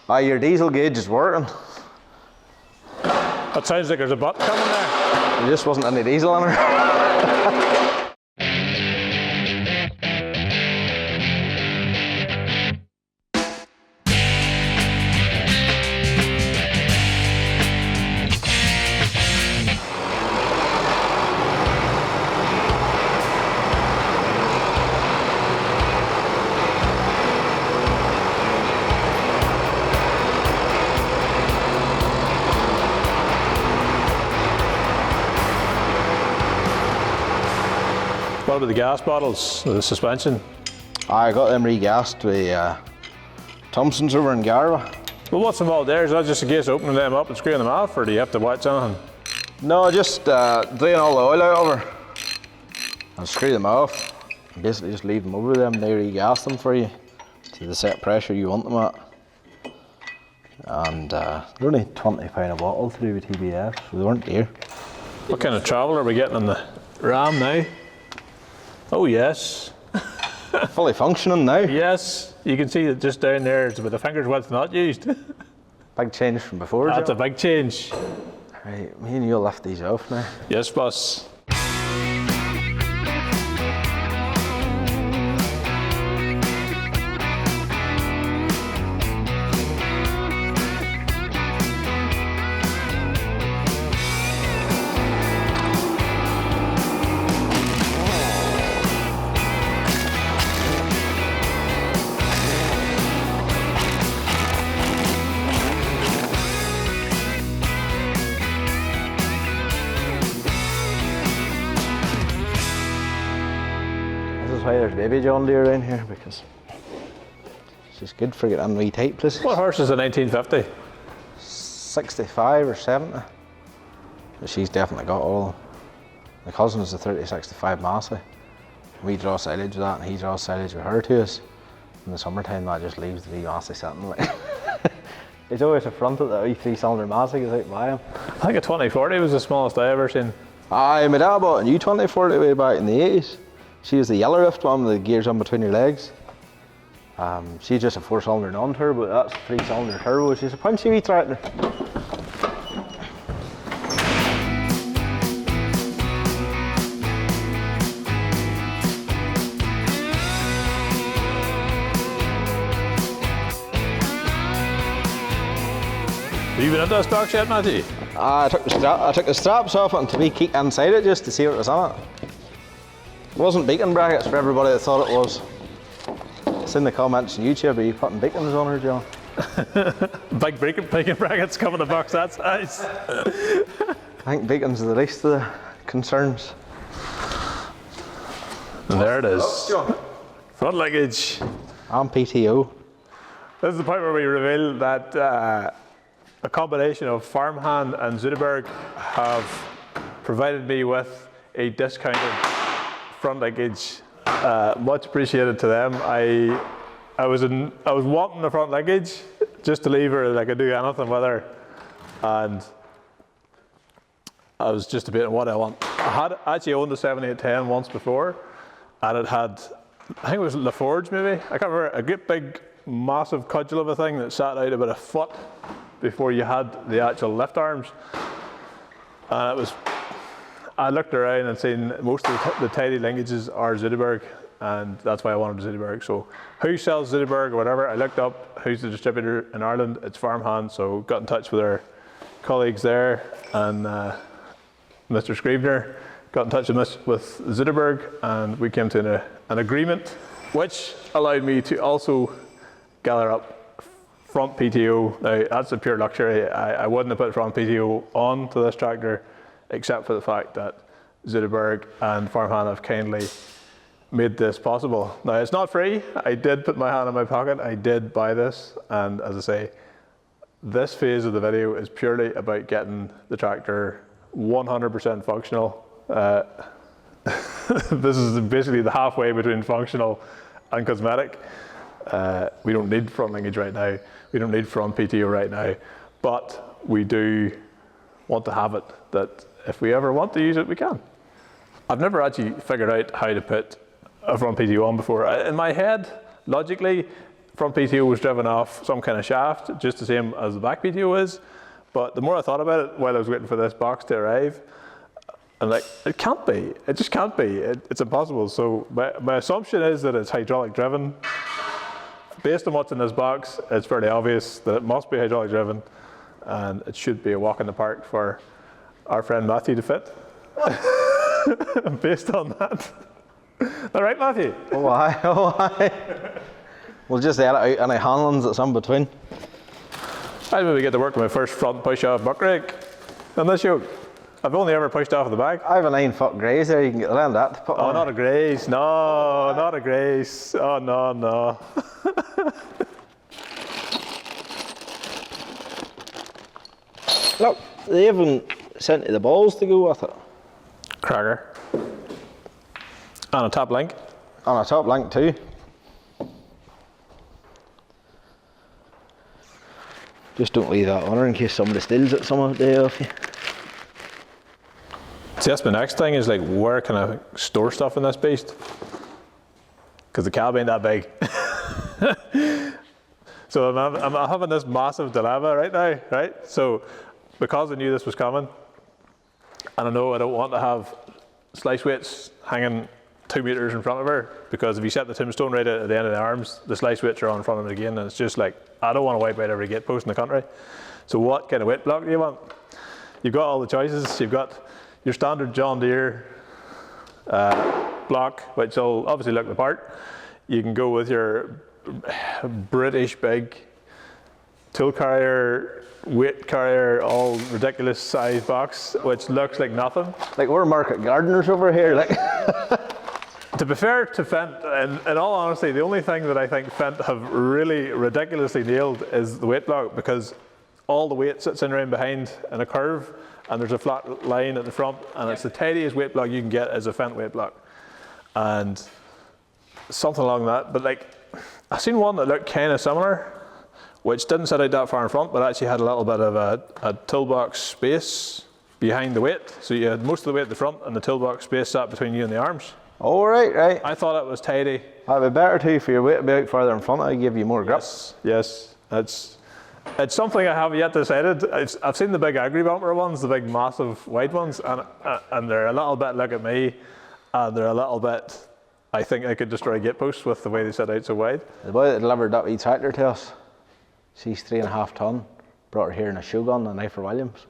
Your diesel gauge is working. It sounds like there's a butt coming there. There just wasn't any diesel on her. What about the gas bottles, the suspension? I got them regassed with Thompson's over in Garva. Well, what's involved there? Is that just a case of opening them up and screwing them off, or do you have to watch anything? No, just drain all the oil out over and screw them off. And basically just leave them over them, they regas them for you to the set pressure you want them at. And they're only £20 a bottle through with TBF, so they weren't dear. What kind of travel are we getting on the Ram now? Oh yes. Fully functioning now. Yes, you can see that just down there, it's about a finger's width not used. Big change from before. That's a big change. Right, me and you'll lift these off now. Yes, boss. Why there's baby John Deere around here, because it's just good for getting wee tight places. What horse is a 1950? 65 or 70. But she's definitely got all. My cousin is a 3065 Massey. We draw silage with that and he draws silage with her to us. In the summertime that just leaves the wee Massey sitting like. It's always a front of the wee 3-cylinder Massey goes out by him. I think a 2040 was the smallest I ever seen. Aye, my dad bought a new 2040 way back in the 80s. She was the yellow rift one with the gears on between your legs. She's just a 4-cylinder non-turbo, that's a 3-cylinder turbo. She's a punchy wee tractor. Have you been into a stock shed, Matthew? I took the straps off it and to be keep inside it just to see what was on it. It wasn't beacon brackets for everybody that thought it was. It's in the comments on YouTube, are you putting beacons on her, John? Big beacon brackets coming to box that size. I think beacons are the least of the concerns. And there it is. Front linkage. I'm PTO. This is the point where we reveal that a combination of Farmhand and Zuderberg have provided me with a discounted front linkage. Much appreciated to them. I was wanting the front linkage just to leave her like I do anything with her, and I was just debating what I want. I had actually owned a 7810 once before, and it had, I think it was LaForge maybe, I can't remember, a great big massive cudgel of a thing that sat out about a foot before you had the actual lift arms, and it was, I looked around and seen most of the tidy linkages are Zuderberg, and that's why I wanted Zuderberg. So who sells Zuderberg or whatever, I looked up who's the distributor in Ireland. It's Farmhand, so got in touch with our colleagues there, and Mr. Scrivener got in touch with Zuderberg, and we came to an agreement which allowed me to also gather up front PTO. Now that's a pure luxury. I wouldn't have put front PTO on to this tractor except for the fact that Zuderberg and Farmhand have kindly made this possible. Now it's not free. I did put my hand in my pocket. I did buy this, and as I say, this phase of the video is purely about getting the tractor 100% functional. This is basically the halfway between functional and cosmetic. We don't need front linkage right now. We don't need front PTO right now, but we do want to have it, that if we ever want to use it, we can. I've never actually figured out how to put a front PTO on before. In my head, logically, front PTO was driven off some kind of shaft, just the same as the back PTO is. But the more I thought about it while I was waiting for this box to arrive, I'm like, it can't be. It just can't be. It's impossible. So my assumption is that it's hydraulic driven. Based on what's in this box, it's fairly obvious that it must be hydraulic driven, and it should be a walk in the park for our friend Matthew to fit. Based on that. All right, Matthew? Oh, aye, oh, aye. We'll just edit out any handlings that's in between. I maybe get to work with my first front push-off buck rake on this yoke. I've only ever pushed off the back. I have a 9-foot graze there, you can get the land that to put Oh, on. not a graze. No, not a graze. Oh, no, no. Look, they haven't sent you the balls to go with it. Cracker. And a top link. On a top link too. Just don't leave that on her in case somebody steals it some day off you. See, that's my next thing is like, where can I store stuff in this beast? Because the cab ain't that big. So I'm having this massive dilemma right now, right? So because I knew this was coming, and I know I don't want to have slice weights hanging 2 meters in front of her, because if you set the tombstone right at the end of the arms, the slice weights are on in front of it again, and it's just like, I don't want to wipe out every gate post in the country. So what kind of weight block do you want? You've got all the choices. You've got your standard John Deere block, which will obviously look the part. You can go with your British big tool carrier, weight carrier, all ridiculous size box, which looks like nothing. Like we're market gardeners over here, like. To be fair to Fendt, in all honesty, the only thing that I think Fendt have really ridiculously nailed is the weight block, because all the weight sits in around behind in a curve, and there's a flat line at the front, and it's the tidiest weight block you can get as a Fendt weight block. And something along that, but like, I seen one that looked kind of similar, which didn't sit out that far in front, but actually had a little bit of a toolbox space behind the weight. So you had most of the weight at the front, and the toolbox space sat between you and the arms. Oh, right. I thought it was tidy. That'd be better too for your weight to be out further in front, I'd give you more grip. Yes. It's something I haven't yet decided. I've seen the big agri bumper ones, the big massive wide ones, and they're a little bit, look at me, and they're a little bit, I think I could destroy gate posts with the way they set out so wide. The boy that delivered that wee tractor to us, she's 3.5 ton, brought her here in a shoe gun and a knife for Williams.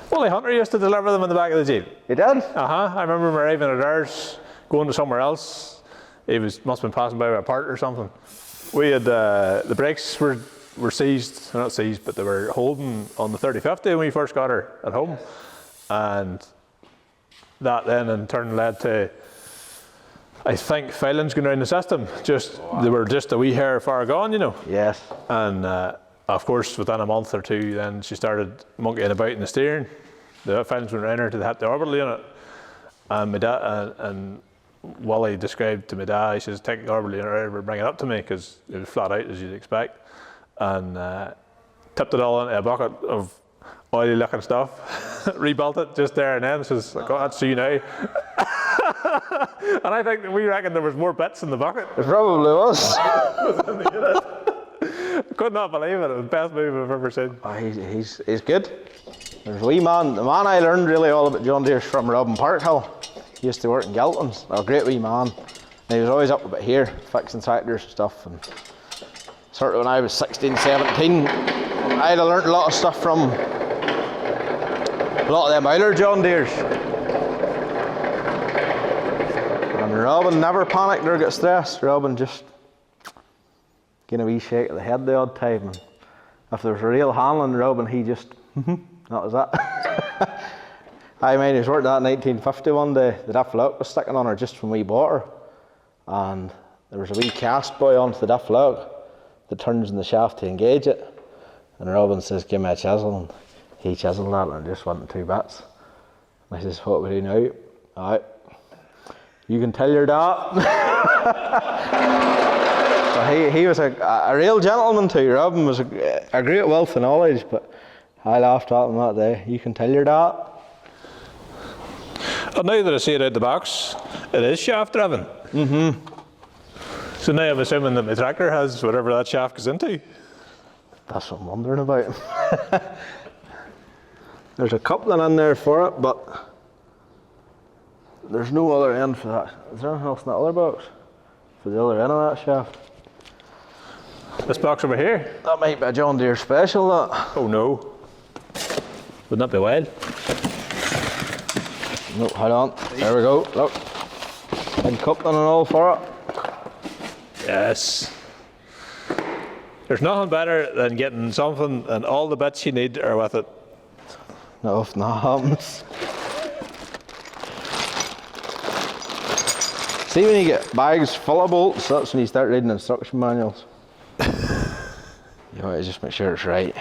Wally Hunter used to deliver them in the back of the Jeep. He did? I remember him arriving at ours, going to somewhere else. He must have been passing by with a part or something. We had, the brakes were seized, not seized, but they were holding on the 3050 when we first got her at home. And that then in turn led to, I think, filings going around the system. They were just a wee hair far gone, you know. Yes. And of course, within a month or two, then she started monkeying about in the steering. The filings went around her to the orbital unit. And my dad, and Wally described to my dad, he says, take the orbital unit over, bring it up to me, because it was flat out as you'd expect. And tipped it all into a bucket of oily looking stuff, rebuilt it just there and then. Says, like, oh, that's you now. And I think we reckon there was more bits in the bucket. It probably was. In the unit. Could not believe it. It was the best move I've ever seen. Oh, he's good. There's a wee man. The man I learned really all about John Deere's from Robin Parkhill. He used to work in Galton's. A great wee man. And he was always up about here, fixing tractors and stuff. And sort of when I was 16, 17, I'd have learnt a lot of stuff from a lot of them other John Deere's. And Robin never panicked or got stressed. Robin just gave a wee shake of the head the odd time. And if there was a real handling Robin, he just, that was that. I mean, he was working at 1950 one day. The diff lock was sticking on her just when we bought her. And there was a wee cast buoy onto the diff lock that turns in the shaft to engage it. And Robin says, give me a chisel. And he chiseled that and it just went in 2 bits. And I says, what do we do now? Alright, you can tell your dad. So he was a real gentleman too. Robin was a great wealth of knowledge, but I laughed at him that day. You can tell your dad. And now that I see it out the box, it is shaft driven. So now I'm assuming that my tractor has whatever that shaft goes into. That's what I'm wondering about. There's a coupling in there for it, but there's no other end for that. Is there anything else in that other box? For the other end of that shaft? This box over here? That might be a John Deere special, that. Oh no. Wouldn't that be wild? No, hold on. There we go. Look. Big coupling and all for it. Yes. There's nothing better than getting something and all the bits you need are with it. No, if that happens. See, when you get bags full of bolts, that's when you start reading instruction manuals. You want to just make sure it's right.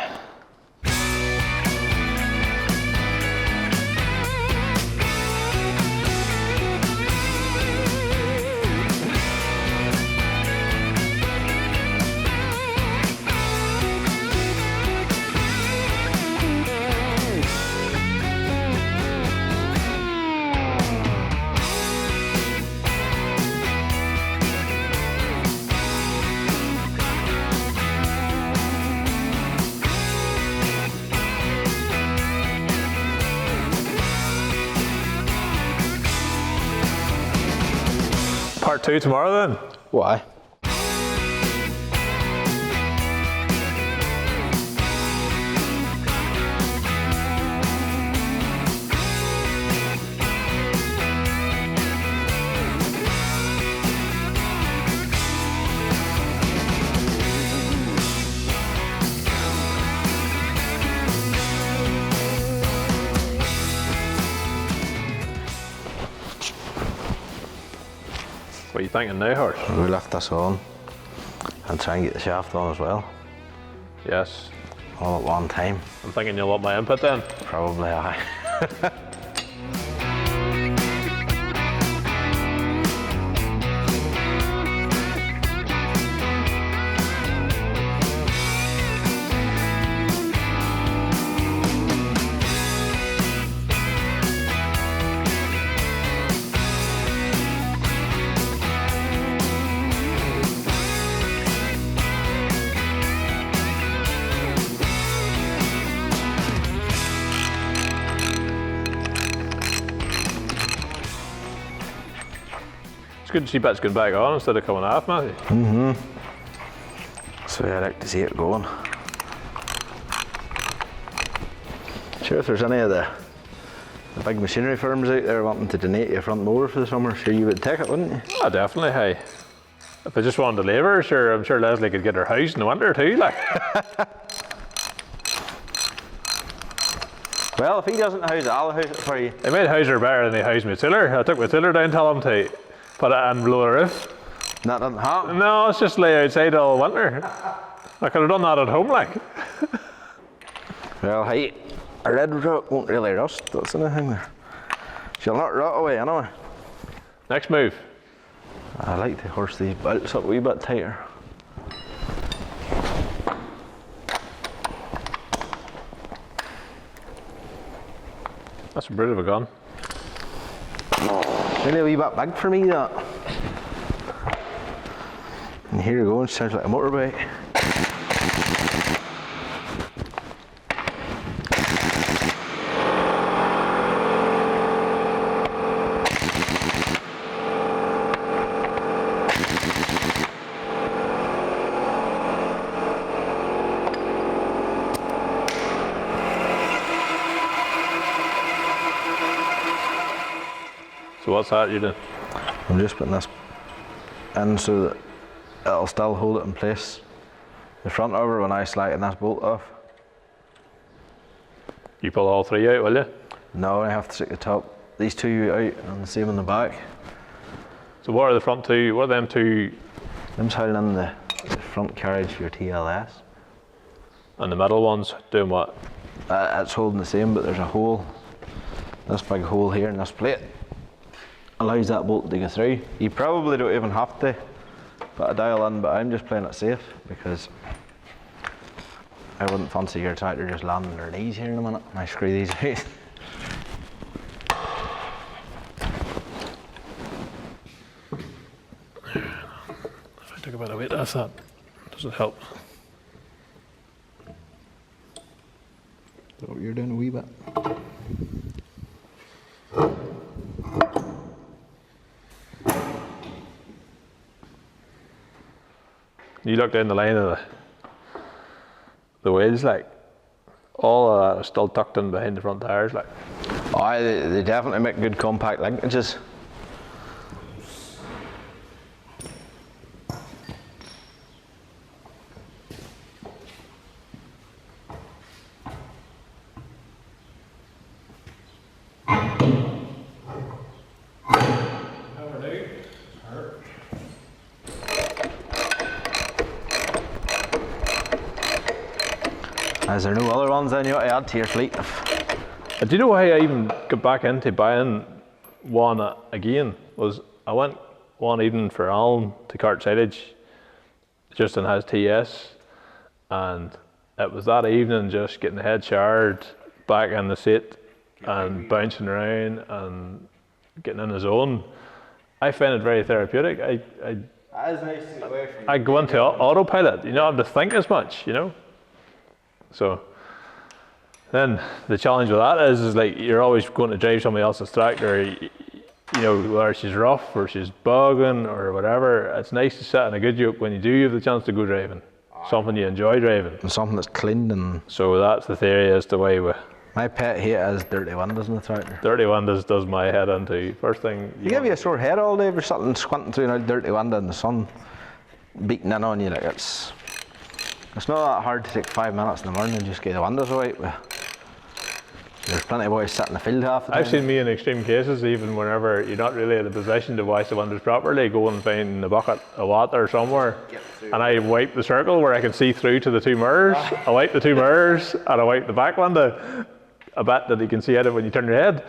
Part 2 tomorrow then? Why? What are you thinking now, Horse? We left this on and try and get the shaft on as well. Yes. All at one time. I'm thinking you'll want my input then. Probably aye. It's good to see bits going back on instead of coming off, Matthew. So I like to see it going. Sure, if there's any of the big machinery firms out there wanting to donate you a front mower for the summer, sure you would take it, wouldn't you? Oh, definitely, hey. If I just wanted to labour, sure, I'm sure Leslie could get her house in the winter too, like. Well, if he doesn't house it, I'll house it for you. They made house her better than they housed my tiller. I took my tiller down, tell them to put it in below the roof. That doesn't happen. No, it's just lay outside all winter. I could have done that at home, like. Well, hey, a red rock won't really rust, that's the thing there. She'll not rot away anyway. Next move. I like to horse these bolts up a wee bit tighter. That's a brute of a gun. Really a wee bit big for me, that. And here you go, it sounds like a motorbike. So what's that you're doing? I'm just putting this in so that it'll still hold it in place. The front over when I slacken this bolt off. You pull all three out, will you? No, I have to stick the top, these two out and the same on the back. So what are the front two, what are them two? I'm holding in the front carriage for your TLS. And the middle ones doing what? It's holding the same, but there's a hole, this big hole here in this plate. Allows that bolt to go through. You probably don't even have to put a dial in, but I'm just playing it safe because I wouldn't fancy your tractor just landing on their knees here in a minute when I screw these out. If if that doesn't help. Is that what you're doing a wee bit? You look down the line of the wheels, like all of that is still tucked in behind the front tires, like. Oh, they definitely make good compact linkages. Is there no other ones then you want to add to your fleet? Do you know how I even got back into buying one again? Was I went one evening for Alan to cart silage, just in his TS, and it was that evening just getting the head showered, back in the seat, and bouncing around and getting in the zone. I find it very therapeutic. That is nice to get away from. I go into autopilot. You don't have to think as much, you know. So then the challenge with that is like you're always going to drive somebody else's tractor, you know, whether she's rough or she's bogging or whatever. It's nice to sit in a good yoke when you do have the chance to go driving, something you enjoy driving. And something that's cleaned and. So that's the theory as to why we. My pet hate is dirty windows in the tractor. Dirty windows does my head into. First thing. You give you a sore head all day for something squinting through a dirty window in the sun, beating in on you like it's. It's not that hard to take 5 minutes in the morning and just get the windows wiped. There's plenty of boys sitting in the field half the time. I've seen me in extreme cases, even whenever you're not really in a position to wash the windows properly, go and find a bucket of water somewhere, and I wipe the circle where I can see through to the two mirrors. I wipe the two mirrors and I wipe the back window, a bit that you can see out of when you turn your head.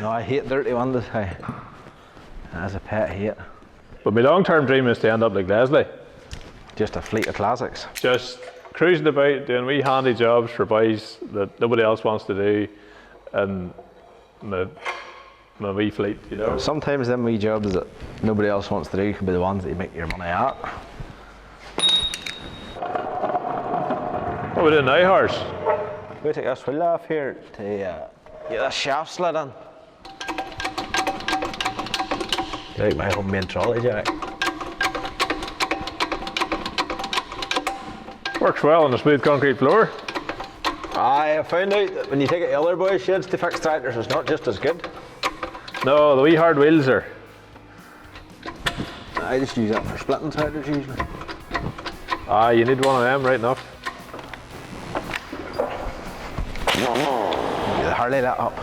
No, I hate dirty windows. As a pet, I hate. But my long-term dream is to end up like Leslie. Just a fleet of classics. Just cruising about, doing wee handy jobs for boys that nobody else wants to do, and my wee fleet, you know. Sometimes them wee jobs that nobody else wants to do can be the ones that you make your money at. What are we doing now, horse? We take this wheel off here to get this shaft slid in. You like my homemade trolley, Jack? Works well on a smooth concrete floor. I found out that when you take it to other boys' sheds to fix tractors, it's not just as good. No, the wee hard wheels are. I just use that for splitting tractors usually. You need one of them, right enough. Hardly that up.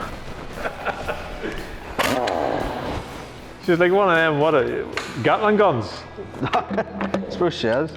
She's like one of them, what a Gatling guns. I suppose she is.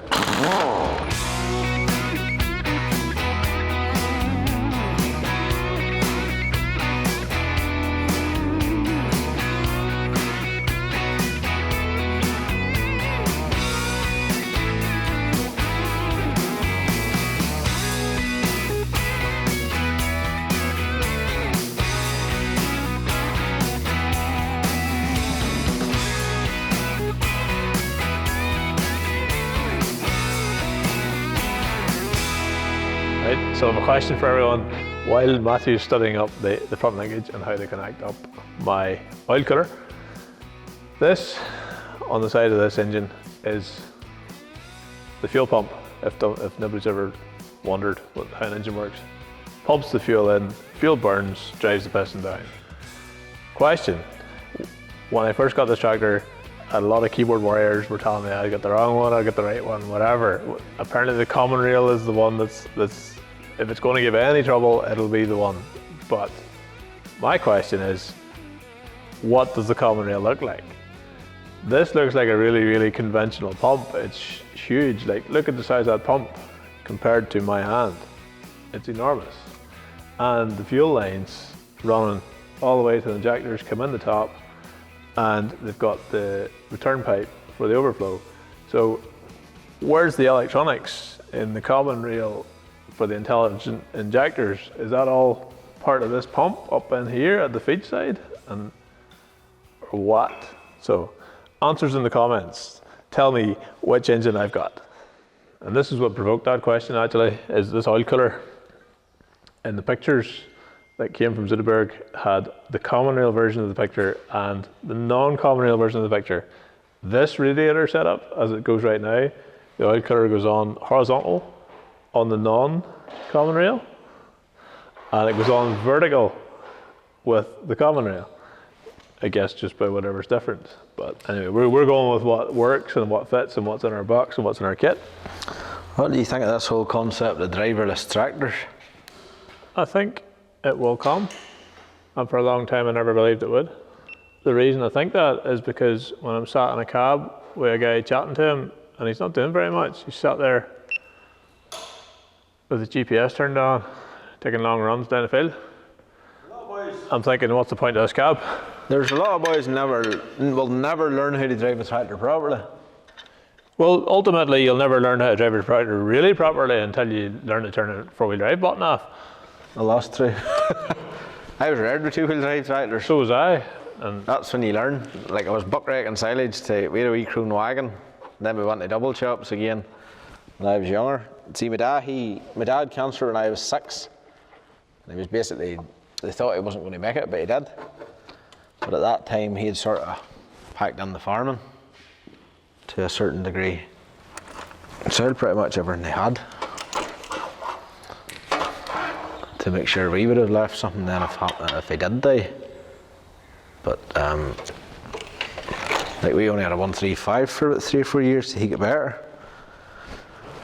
So I have a question for everyone. While Matthew's studying up the front linkage and how they connect up my oil cooler, this on the side of this engine is the fuel pump. If nobody's ever wondered how an engine works, pumps the fuel in, fuel burns, drives the piston down. Question: when I first got this tractor, a lot of keyboard warriors were telling me I got the wrong one, I got the right one, whatever. Apparently the common rail is the one that's if it's going to give any trouble, it'll be the one. But my question is, what does the common rail look like? This looks like a really, really conventional pump. It's huge. Like, look at the size of that pump compared to my hand. It's enormous. And the fuel lines running all the way to the injectors come in the top, and they've got the return pipe for the overflow. So where's the electronics in the common rail for the intelligent injectors? Is that all part of this pump up in here at the feed side, or what? So answers in the comments. tell me which engine I've got. And this is what provoked that question actually, is this oil cooler. And the pictures that came from Zuckerberg had the common rail version of the picture and the non-common rail version of the picture. This radiator setup, as it goes right now, the oil cooler goes on horizontal on the non-common rail, and it goes on vertical with the common rail. I guess just by whatever's different. But anyway, we're going with what works and what fits and what's in our box and what's in our kit. What do you think of this whole concept of driverless tractors? I think it will come, and for a long time I never believed it would. The reason I think that is because when I'm sat in a cab with a guy chatting to him, and he's not doing very much, he's sat there with the GPS turned on, taking long runs down the field. I'm thinking, what's the point of this cab? There's a lot of boys will never learn how to drive a tractor properly. Well, ultimately, you'll never learn how to drive a tractor really properly until you learn to turn a four-wheel drive button off. Well, that's true. I was reared with two-wheel drive tractors. So was I. And that's when you learn. Like I was buckraking silage we had a wee croon wagon, and then we went to double chops again when I was younger. See, my dad had cancer when I was 6. And he was basically, they thought he wasn't going to make it, but he did. But at that time, he had sort of packed in the farming to a certain degree. Sold pretty much everything they had to make sure we would have left something then if he did die. But like we only had a 135 for about 3 or 4 years till he got better.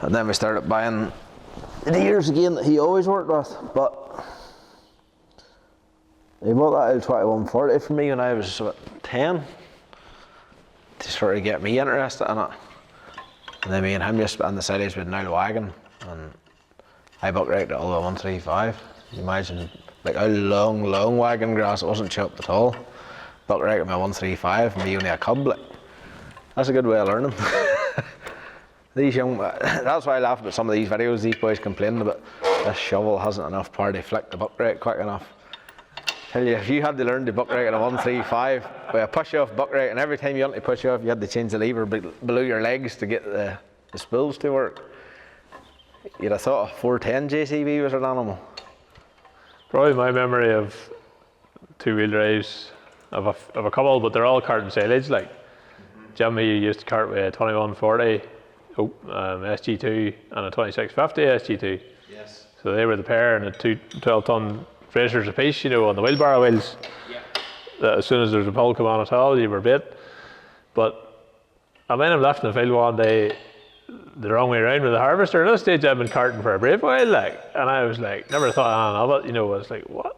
And then we started buying the Deeres again that he always worked with. But he bought that L2140 for me when I was about 10 to sort of get me interested in it. And then me and him just on the silage with an old wagon, and I buckraked it all the 135. You imagine like a long wagon grass, it wasn't chopped at all. Buckraked my 135 and me only a cub. Like, that's a good way of learning. These young, that's why I laugh about some of these videos. These boys complaining about this shovel hasn't enough power to flick the buckrake quick enough. Tell you, if you had to learn to buckrake at a 135 with a push-off buckrake, and every time you want to push off, you had to change the lever below your legs to get the spools to work. You'd have thought a 410 JCB was an animal. Probably my memory of two-wheel drives of a couple, but they're all carting silage. Like Jimmy used to cart with a 2140 SG2 and a 2650 SG2. Yes. So they were the pair, and the two 12-ton racers apiece, you know, on the wheelbarrow wheels. Yeah. That as soon as there's a pull come on at all, you were bit. But I mean, I'm left in the field one day the wrong way around with the harvester. At this stage, I've been carting for a brave while, like, and I was like, never thought anything of it, you know. I was like, what?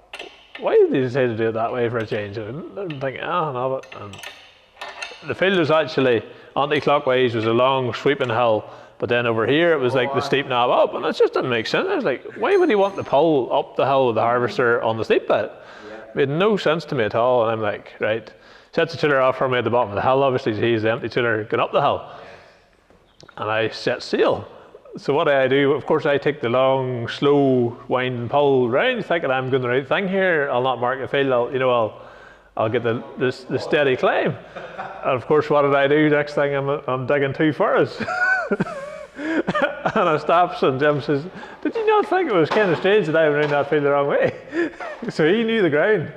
Why did they decide to do it that way for a change? I didn't think anything of it. And the field was actually anti-clockwise, was a long sweeping hill, but then over here it was like the steep knob up, and it just didn't make sense. I was like, why would he want to pull up the hill with the harvester on the steep bit? It made no sense to me at all. And I'm like, right, sets the tiller off for me at the bottom of the hill, obviously he's the empty tiller going up the hill. And I set sail. So what I do, of course, I take the long, slow wind and pull round, thinking I'm doing the right thing here. I'll not mark the field. I'll get the steady climb. And of course, what did I do? Next thing, I'm digging 2 furrows. And I stops, and Jim says, "Did you not think it was kind of strange that I went around that field the wrong way?" So he knew the ground.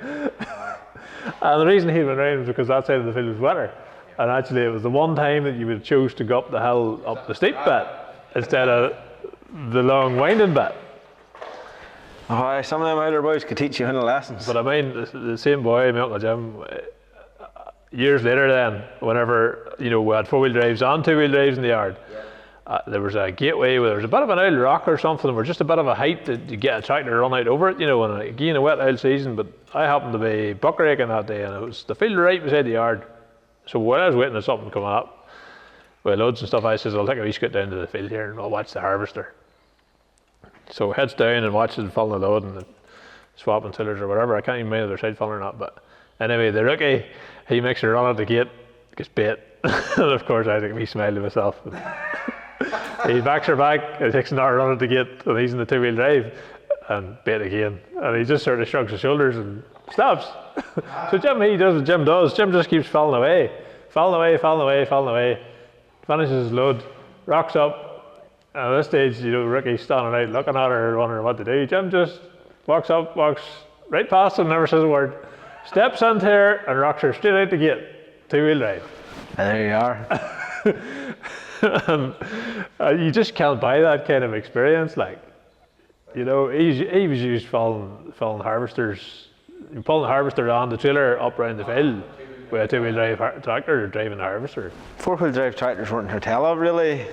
And the reason he went around was because that side of the field was wetter. And actually, it was the one time that you would choose to go up the hill, up the steep bit, instead of the long winding bit. Oh, some of them older boys could teach you 100 lessons. But I mean, the same boy, my Uncle Jim, years later then, whenever, you know, we had 4-wheel drives and 2-wheel drives in the yard, there was a gateway where there was a bit of an old rock or something, or just a bit of a height that you get a tractor to run out over it, you know, and again, a wet old season. But I happened to be buckraking that day, and it was the field right beside the yard. So while I was waiting for something coming up with loads and stuff, I says, I'll take a wee scoot down to the field here and I'll watch the harvester. So heads down and watches them filling the load and the swapping tillers or whatever. I can't even mind if they're side filling or not. But anyway, the rookie, he makes a run at the gate, gets bait. And of course, I think he smiled to myself. He backs her back, he takes another run at the gate, and he's in the 2-wheel drive and bait again. And he just sort of shrugs his shoulders and stops. So Jim, he does what Jim does. Jim just keeps falling away. finishes his load, rocks up. And at this stage, you know, Ricky's standing out looking at her, wondering what to do. Jim just walks up, walks right past him, never says a word, steps into her and rocks her straight out the gate, 2-wheel drive. And there you are. And you just can't buy that kind of experience. Like, you know, he was used filling harvesters, pulling the harvester on the trailer up around the field with a 2-wheel drive tractor driving the harvester. 4-wheel drive tractors weren't unheard of really.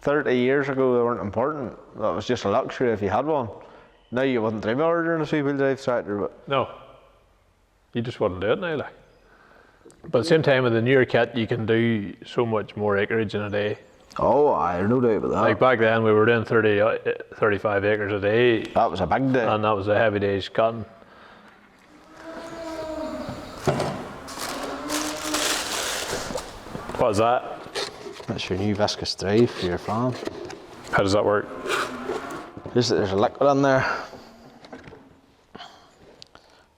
30 years ago they weren't important. That was just a luxury if you had one. Now you wouldn't dream of ordering a 3-wheel drive tractor, but no, you just wouldn't do it now. Like, but at the same time, with the newer kit, you can do so much more acreage in a day. oh, I no doubt about that. Like back then, we were doing 35 acres a day, That was a big day. and that was a heavy day's cutting. What is that? That's your new viscous drive for your farm. How does that work? There's a liquid in there.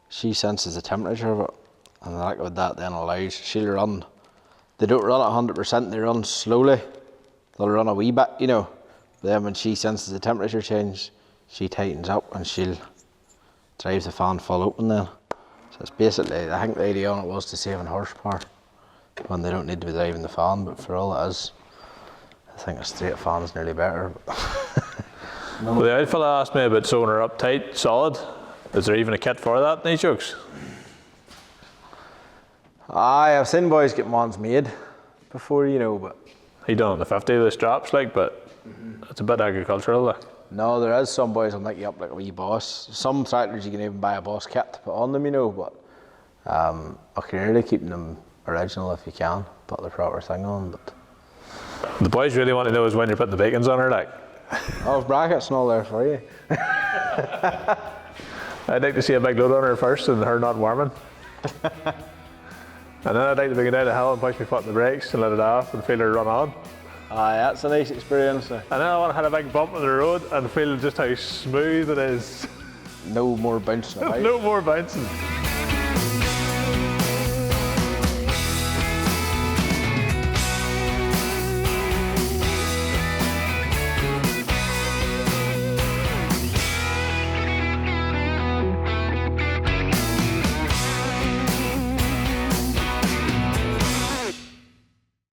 She senses the temperature of it, and the liquid that then allows, she'll run. They don't run at 100%, they run slowly. They'll run a wee bit, you know. But then when she senses the temperature change, she tightens up and she'll drive the fan full open then. So it's basically, I think the idea on it was to save in horsepower when they don't need to be driving the fan, but for all it is, I think a straight fan's nearly better. Well, the old fella asked me about sewing her up tight, solid. Is there even a kit for that in these jokes? Aye, I've seen boys get ones made before, you know, but He done it in the 50 with straps, like, but it's a bit agricultural. Like. no, there is some boys will make you up like a wee boss. Some tractors you can even buy a boss kit to put on them, you know, but I can really keep them original if you can, put the proper thing on. But The boys really want to know is when you're putting the bacons on her, like. oh, brackets and all there for you. I'd like to see a big load on her first and her not warming. And then I'd like to bring it down the hill and push my foot in the brakes and let it off and feel her run on. Aye, that's a nice experience. And then I want to hit a big bump on the road and feel just how smooth it is. No more bouncing about. No more bouncing.